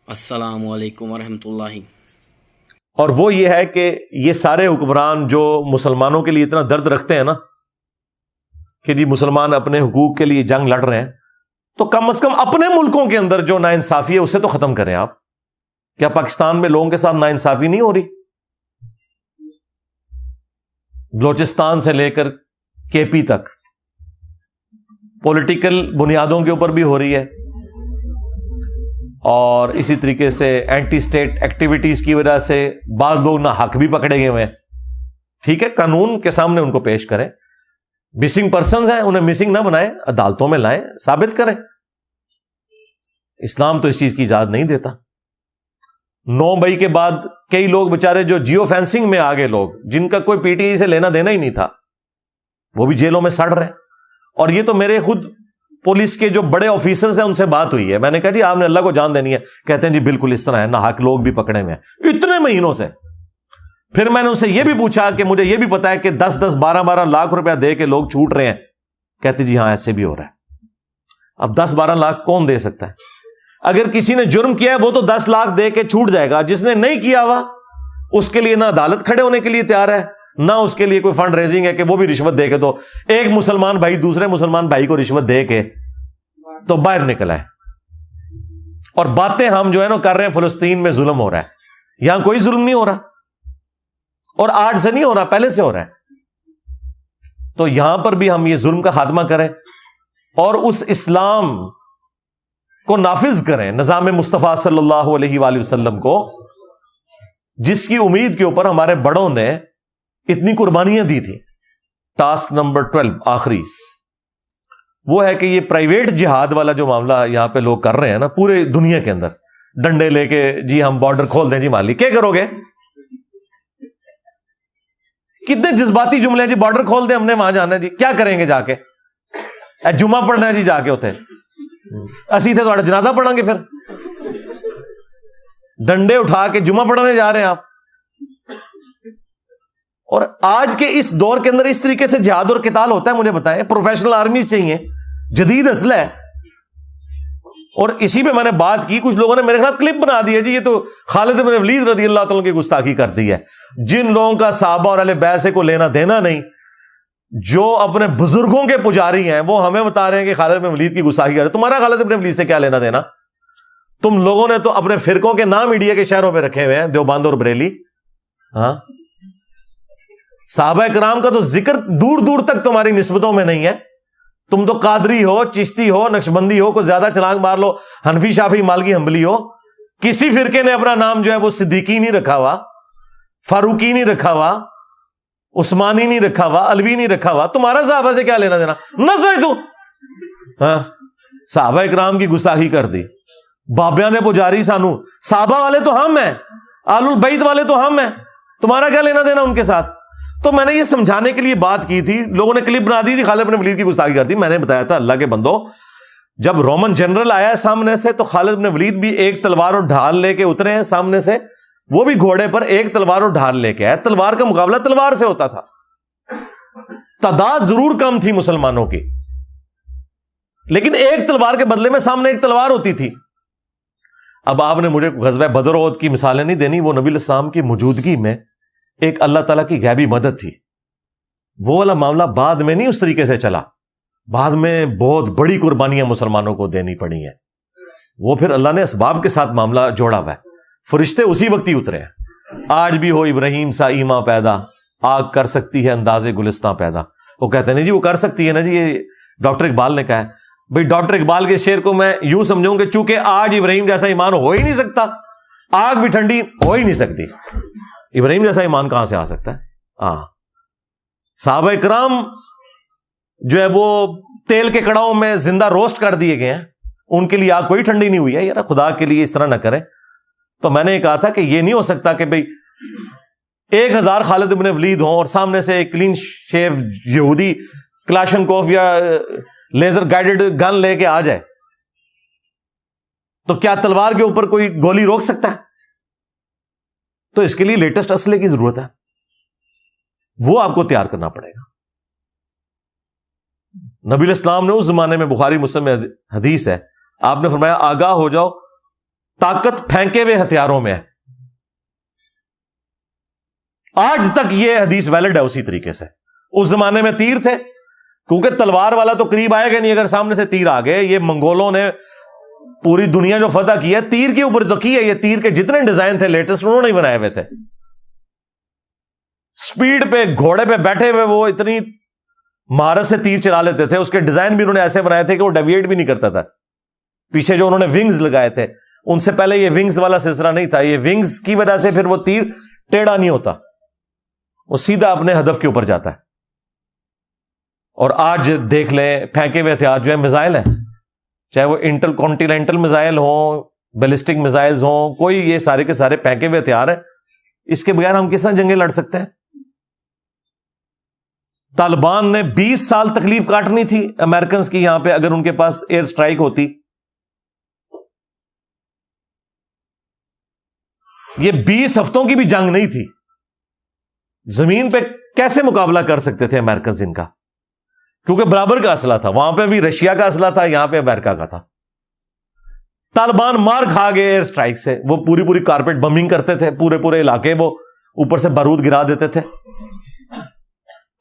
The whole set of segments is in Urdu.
السلام علیکم ورحمۃ اللہ۔ اور وہ یہ ہے کہ یہ سارے حکمران جو مسلمانوں کے لیے اتنا درد رکھتے ہیں نا کہ جی مسلمان اپنے حقوق کے لیے جنگ لڑ رہے ہیں، تو کم از کم اپنے ملکوں کے اندر جو ناانصافی ہے اسے تو ختم کریں آپ۔ کیا پاکستان میں لوگوں کے ساتھ ناانصافی نہیں ہو رہی؟ بلوچستان سے لے کر کے پی تک پولیٹیکل بنیادوں کے اوپر بھی ہو رہی ہے، اور اسی طریقے سے اینٹی اسٹیٹ ایکٹیویٹیز کی وجہ سے بعض لوگ نہ حق بھی پکڑے گئے ہوئے ہیں۔ ٹھیک ہے، قانون کے سامنے ان کو پیش کریں۔ مسنگ پرسنز ہیں، انہیں مسنگ نہ بنائیں، عدالتوں میں لائیں، ثابت کریں۔ اسلام تو اس چیز کی اجازت نہیں دیتا۔ 9 مئی کے بعد کئی لوگ بےچارے جو جیو فینسنگ میں آگے لوگ جن کا کوئی پی ٹی آئی سے لینا دینا ہی نہیں تھا، وہ بھی جیلوں میں سڑ رہے ہیں۔ اور یہ تو میرے خود پولیس کے جو بڑے آفیسرز ہیں ان سے بات ہوئی ہے، میں نے کہا جی آپ نے اللہ کو جان دینی ہے، کہتے ہیں جی بالکل اس طرح ہے، نہ حق لوگ بھی پکڑے ہوئے ہیں اتنے مہینوں سے۔ پھر میں نے ان سے یہ بھی پوچھا کہ مجھے یہ بھی پتا ہے کہ 10-10 12-12 لاکھ روپیہ دے کے لوگ چھوٹ رہے ہیں، کہتے جی ہاں ایسے بھی ہو رہا ہے۔ اب 10-12 لاکھ کون دے سکتا ہے؟ اگر کسی نے جرم کیا ہے وہ تو 10 لاکھ دے کے چھوٹ جائے گا، جس نے نہیں کیا ہوا اس کے لیے نہ عدالت کھڑے ہونے کے لیے تیار ہے، نہ اس کے لیے کوئی فنڈ ریزنگ ہے کہ وہ بھی رشوت دے کے تو ایک مسلمان بھائی دوسرے مسلمان بھائی کو رشوت دے کے تو باہر نکل آئے۔ اور باتیں ہم جو ہے نا کر رہے ہیں فلسطین میں ظلم ہو رہا ہے، یہاں کوئی ظلم نہیں ہو رہا، اور آج سے نہیں ہو رہا، پہلے سے ہو رہا ہے۔ تو یہاں پر بھی ہم یہ ظلم کا خاتمہ کریں اور اس اسلام کو نافذ کریں، نظام مصطفیٰ صلی اللہ علیہ وآلہ وسلم کو، جس کی امید کے اوپر ہمارے بڑوں نے اتنی قربانیاں دی تھی۔ ٹاسک نمبر 12 آخری وہ ہے کہ یہ پرائیویٹ جہاد والا جو معاملہ یہاں پہ لوگ کر رہے ہیں نا پورے دنیا کے اندر، ڈنڈے لے کے جی ہم بارڈر کھول دیں جی مالی، کیا کرو گے؟ کتنے جذباتی جملے ہیں جی، بارڈر کھول دیں ہم نے وہاں جانا ہے جی، کیا کریں گے جا کے؟ جمعہ پڑھنا ہے جی جا کے ہوتے اسی تھے تھوڑا جنازہ پڑھیں گے، پھر ڈنڈے اٹھا کے جمعہ پڑھانے جا رہے ہیں آپ۔ اور آج کے اس دور کے اندر اس طریقے سے جہاد اور قتال ہوتا ہے؟ مجھے بتائیں، پروفیشنل آرمیز چاہیے، جدید اسلحہ ہے۔ اور اسی پہ میں نے بات کی، کچھ لوگوں نے میرے خلاف کلپ بنا دی ہے جی یہ تو خالد بن ولید رضی اللہ تعالیٰ کی گستاخی کر دی ہے۔ جن لوگوں کا صحابہ اور اہل بیت سے کو لینا دینا نہیں، جو اپنے بزرگوں کے پجاری ہیں، وہ ہمیں بتا رہے ہیں کہ خالد بن ولید کی گستاخی کر رہے ہیں۔ تمہارا خالد بن ولید سے کیا لینا دینا؟ تم لوگوں نے تو اپنے فرقوں کے نام انڈیا کے شہروں میں رکھے ہوئے ہیں، دیوبند اور بریلی۔ ہاں، صحابہ کرام کا تو ذکر دور دور تک تمہاری نسبتوں میں نہیں ہے۔ تم تو قادری ہو، چشتی ہو، نقشبندی ہو، کوئی زیادہ چھلانگ مار لو، حنفی، شافعی، مالکی، حنبلی ہو، کسی فرقے نے اپنا نام جو ہے وہ صدیقی نہیں رکھا ہوا، فاروقی نہیں رکھا ہوا، عثمانی نہیں رکھا ہوا، علوی نہیں رکھا ہوا۔ تمہارا صحابہ سے کیا لینا دینا؟ نہ سمجھ تو ہاں، صحابہ کرام کی گستاخی کر دی، بابیاں دے پجاری سانو، صحابہ والے تو ہم ہیں، آل البیت والے تو ہم ہیں، تمہارا کیا لینا دینا ان کے ساتھ؟ تو میں نے یہ سمجھانے کے لیے بات کی تھی، لوگوں نے کلپ بنا دی تھی خالد بن ولید کی گستاخی کر دی۔ میں نے بتایا تھا اللہ کے بندو، جب رومن جنرل آیا ہے سامنے سے تو خالد بن ولید بھی ایک تلوار اور ڈھال لے کے اترے ہیں سامنے سے، وہ بھی گھوڑے پر ایک تلوار اور ڈھال لے کے آئے۔ تلوار کا مقابلہ تلوار سے ہوتا تھا، تعداد ضرور کم تھی مسلمانوں کی، لیکن ایک تلوار کے بدلے میں سامنے ایک تلوار ہوتی تھی۔ اب آپ نے مجھے غزوہ بدر اور احد کی مثالیں نہیں دینی، وہ نبی علیہ السلام کی موجودگی میں ایک اللہ تعالیٰ کی غیبی مدد تھی۔ وہ والا معاملہ بعد میں نہیں اس طریقے سے چلا، بعد میں بہت بڑی قربانیاں مسلمانوں کو دینی پڑی ہیں۔ وہ پھر اللہ نے اسباب کے ساتھ معاملہ جوڑا ہوا ہے، فرشتے اسی وقت ہی اترے ہیں۔ آج بھی ہو ابراہیم سا ایماں پیدا، آگ کر سکتی ہے انداز گلستاں پیدا۔ وہ کہتے ہیں جی وہ کر سکتی ہے نا جی، یہ ڈاکٹر اقبال نے کہا ہے۔ بھئی ڈاکٹر اقبال کے شعر کو میں یوں سمجھوں کہ چونکہ آج ابراہیم جیسا ایمان ہو ہی نہیں سکتا، آگ بھی ٹھنڈی ہو ہی نہیں سکتی، ابراہیم جیسا ایمان کہاں سے آ سکتا ہے؟ ہاں، صحابہ کرام جو ہے وہ تیل کے کڑاؤں میں زندہ روسٹ کر دیے گئے ہیں، ان کے لیے آگ کوئی ٹھنڈی نہیں ہوئی ہے۔ یار خدا کے لیے اس طرح نہ کریں۔ تو میں نے کہا تھا کہ یہ نہیں ہو سکتا کہ بھئی 1000 خالد بن ولید ہوں اور سامنے سے ایک کلین شیو یہودی کلاشنکوف یا لیزر گائیڈڈ گن لے کے آ جائے، تو کیا تلوار کے اوپر کوئی گولی روک سکتا ہے؟ تو اس کے لیے لیٹسٹ اسلحے کی ضرورت ہے، وہ آپ کو تیار کرنا پڑے گا۔ نبی علیہ السلام نے اس زمانے میں، بخاری مسلم میں حدیث ہے، آپ نے فرمایا آگاہ ہو جاؤ طاقت پھینکے ہوئے ہتھیاروں میں ہے. آج تک یہ حدیث ویلڈ ہے اسی طریقے سے. اس زمانے میں تیر تھے، کیونکہ تلوار والا تو قریب آئے گا نہیں اگر سامنے سے تیر آ گئے. یہ منگولوں نے پوری دنیا جو فتح کی ہے تیر کے اوپر تو کی ہے. یہ تیر کے جتنے ڈیزائن تھے لیٹسٹ انہوں نے ہی بنائے ہوئے تھے. سپیڈ پہ گھوڑے پہ بیٹھے ہوئے وہ اتنی مہارت سے تیر چلا لیتے تھے. اس کے ڈیزائن بھی انہوں نے ایسے بنائے تھے کہ وہ ڈیویٹ بھی نہیں کرتا تھا. پیچھے جو انہوں نے ونگز لگائے تھے ان سے پہلے یہ ونگز والا سلسلہ نہیں تھا. یہ ونگز کی وجہ سے پھر وہ تیر ٹیڑھا نہیں ہوتا، وہ سیدھا اپنے ہدف کے اوپر جاتا ہے. اور آج دیکھ لیں پھینکے ہوئے ہتھیار جو ہے میزائل ہیں، چاہے وہ انٹر کانٹیننٹل میزائل ہوں، بیلسٹک میزائلز ہوں، کوئی یہ سارے کے سارے پھینکے ہوئے ہتھیار ہیں. اس کے بغیر ہم کس طرح جنگیں لڑ سکتے ہیں؟ طالبان نے 20 سال تکلیف کاٹنی تھی امریکنز کی یہاں پہ اگر ان کے پاس ایئر سٹرائک ہوتی. یہ 20 ہفتوں کی بھی جنگ نہیں تھی. زمین پہ کیسے مقابلہ کر سکتے تھے امریکنز ان کا؟ کیونکہ برابر کا اسلحہ تھا. وہاں پہ بھی رشیا کا اسلحہ تھا، یہاں پہ امریکہ کا تھا. طالبان مار کھا گئے ایئر سٹرائک سے. وہ پوری کارپیٹ بمبنگ کرتے تھے، پورے علاقے وہ اوپر سے بارود گرا دیتے تھے.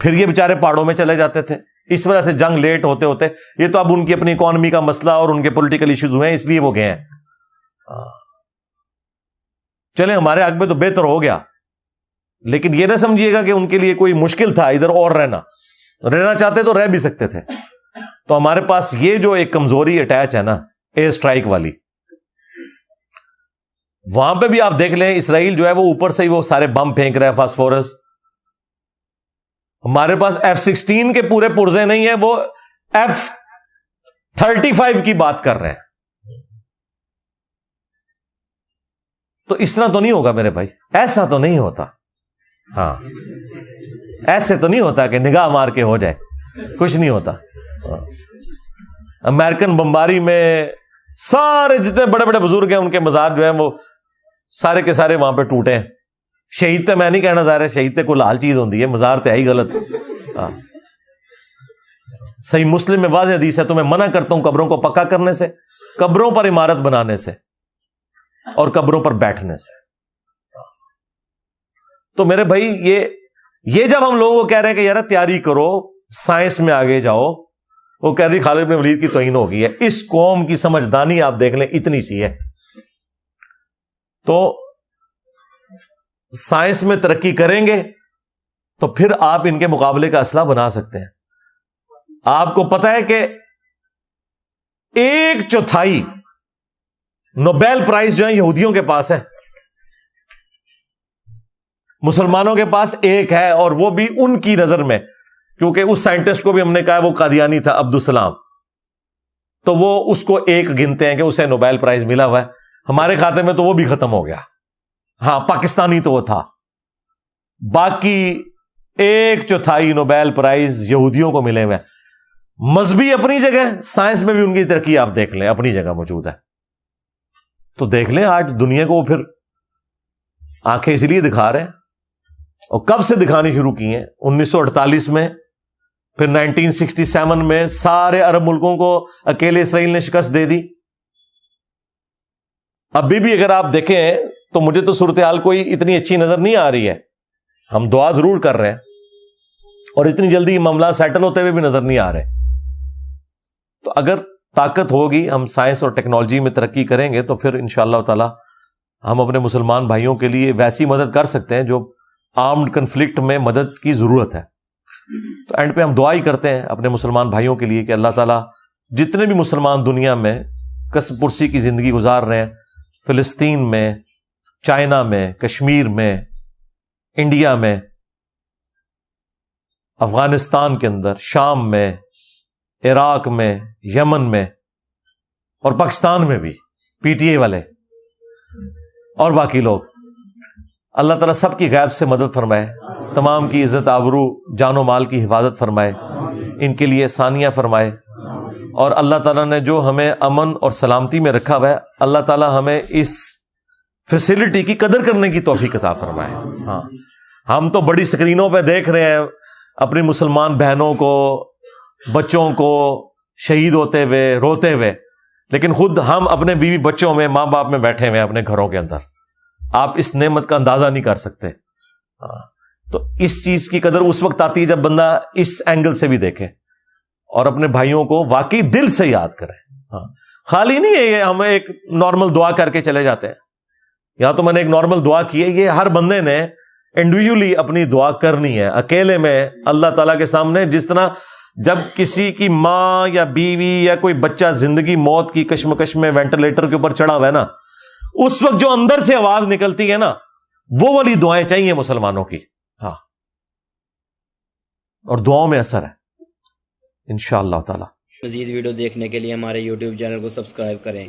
پھر یہ بیچارے پہاڑوں میں چلے جاتے تھے. اس وجہ سے جنگ لیٹ ہوتے ہوتے یہ تو اب ان کی اپنی اکانومی کا مسئلہ اور ان کے پولیٹیکل ایشوز ہوئے ہیں، اس لیے وہ گئے ہیں. چلیں ہمارے حق میں تو بہتر ہو گیا، لیکن یہ نہ سمجھیے گا کہ ان کے لیے کوئی مشکل تھا ادھر اور رہنا چاہتے تو رہ بھی سکتے تھے. تو ہمارے پاس یہ جو ایک کمزوری اٹیچ ہے نا ایئر سٹرائک والی، وہاں پہ بھی آپ دیکھ لیں اسرائیل جو ہے وہ اوپر سے ہی وہ سارے بم پھینک رہا ہے فاسفورس. ہمارے پاس F-16 کے پورے پرزے نہیں ہیں، وہ F-35 کی بات کر رہے ہیں. تو اس طرح تو نہیں ہوگا میرے بھائی، ایسا تو نہیں ہوتا. ہاں ایسے تو نہیں ہوتا کہ نگاہ مار کے ہو جائے، کچھ نہیں ہوتا. امریکن بمباری میں سارے جتنے بڑے بڑے بزرگ ہیں ان کے مزار جو ہیں وہ سارے کے سارے وہاں پہ ٹوٹے ہیں. شہید تو میں نہیں کہنا چاہ رہا، شہید تو کوئی لال چیز ہوتی ہے، مزار تو ہے ہی غلط. صحیح مسلم میں واضح حدیث ہے، تو میں منع کرتا ہوں قبروں کو پکا کرنے سے، قبروں پر عمارت بنانے سے اور قبروں پر بیٹھنے سے. تو میرے بھائی یہ جب ہم لوگوں کو کہہ رہے ہیں کہ یار تیاری کرو، سائنس میں آگے جاؤ، وہ کہہ رہی خالد بن ولید کی توہین ہو گئی ہے. اس قوم کی سمجھدانی آپ دیکھ لیں اتنی سی ہے. تو سائنس میں ترقی کریں گے تو پھر آپ ان کے مقابلے کا اسلحہ بنا سکتے ہیں. آپ کو پتا ہے کہ 1/4 نوبیل پرائز جو ہے یہودیوں کے پاس ہے، مسلمانوں کے پاس 1 ہے، اور وہ بھی ان کی نظر میں، کیونکہ اس سائنٹسٹ کو بھی ہم نے کہا وہ قادیانی تھا، عبدالسلام، تو وہ اس کو 1 گنتے ہیں کہ اسے نوبیل پرائز ملا ہوا ہے. ہمارے کھاتے میں تو وہ بھی ختم ہو گیا. ہاں پاکستانی تو وہ تھا. باقی 1/4 نوبیل پرائز یہودیوں کو ملے ہوئے. مذہبی اپنی جگہ، سائنس میں بھی ان کی ترقی آپ دیکھ لیں اپنی جگہ موجود ہے. تو دیکھ لیں آج دنیا کو وہ پھر آنکھیں اس لیے دکھا رہے ہیں، اور کب سے دکھانی شروع کی ہیں؟ 1948 میں، پھر 1967 میں سارے عرب ملکوں کو اکیلے اسرائیل نے شکست دے دی. ابھی بھی اگر آپ دیکھیں تو مجھے تو صورتحال کوئی اتنی اچھی نظر نہیں آ رہی ہے. ہم دعا ضرور کر رہے ہیں اور اتنی جلدی معاملات سیٹل ہوتے ہوئے بھی نظر نہیں آ رہے. تو اگر طاقت ہوگی، ہم سائنس اور ٹیکنالوجی میں ترقی کریں گے تو پھر انشاءاللہ تعالی ہم اپنے مسلمان بھائیوں کے لیے ویسی مدد کر سکتے ہیں جو آرمڈ کنفلکٹ میں مدد کی ضرورت ہے. تو اینڈ پہ ہم دعا ہی کرتے ہیں اپنے مسلمان بھائیوں کے لیے کہ اللہ تعالیٰ جتنے بھی مسلمان دنیا میں کسب پرسی کی زندگی گزار رہے ہیں، فلسطین میں، چائنا میں، کشمیر میں، انڈیا میں، افغانستان کے اندر، شام میں، عراق میں، یمن میں اور پاکستان میں بھی پی ٹی اے والے اور باقی لوگ، اللہ تعالیٰ سب کی غیب سے مدد فرمائے، تمام کی عزت آبرو جان و مال کی حفاظت فرمائے، ان کے لیے ثانیہ فرمائے. اور اللہ تعالیٰ نے جو ہمیں امن اور سلامتی میں رکھا ہوا ہے، اللہ تعالیٰ ہمیں اس فیسلٹی کی قدر کرنے کی توفیق عطا فرمائے. ہاں ہم تو بڑی سکرینوں پہ دیکھ رہے ہیں اپنی مسلمان بہنوں کو، بچوں کو شہید ہوتے ہوئے، روتے ہوئے، لیکن خود ہم اپنے بیوی بچوں میں، ماں باپ میں بیٹھے ہوئے اپنے گھروں کے اندر، آپ اس نعمت کا اندازہ نہیں کر سکتے. تو اس چیز کی قدر اس وقت آتی ہے جب بندہ اس اینگل سے بھی دیکھے اور اپنے بھائیوں کو واقعی دل سے یاد کرے. خالی نہیں ہے یہ ہم ایک نارمل دعا کر کے چلے جاتے ہیں. یا تو میں نے ایک نارمل دعا کی ہے، یہ ہر بندے نے انڈیویجولی اپنی دعا کرنی ہے اکیلے میں اللہ تعالیٰ کے سامنے. جس طرح جب کسی کی ماں یا بیوی یا کوئی بچہ زندگی موت کی کشمکش میں وینٹیلیٹر کے اوپر چڑھا ہوا ہے نا، اس وقت جو اندر سے آواز نکلتی ہے نا، وہ والی دعائیں چاہیے مسلمانوں کی. ہاں، اور دعاؤں میں اثر ہے انشاءاللہ تعالی. مزید ویڈیو دیکھنے کے لیے ہمارے YouTube چینل کو سبسکرائب کریں.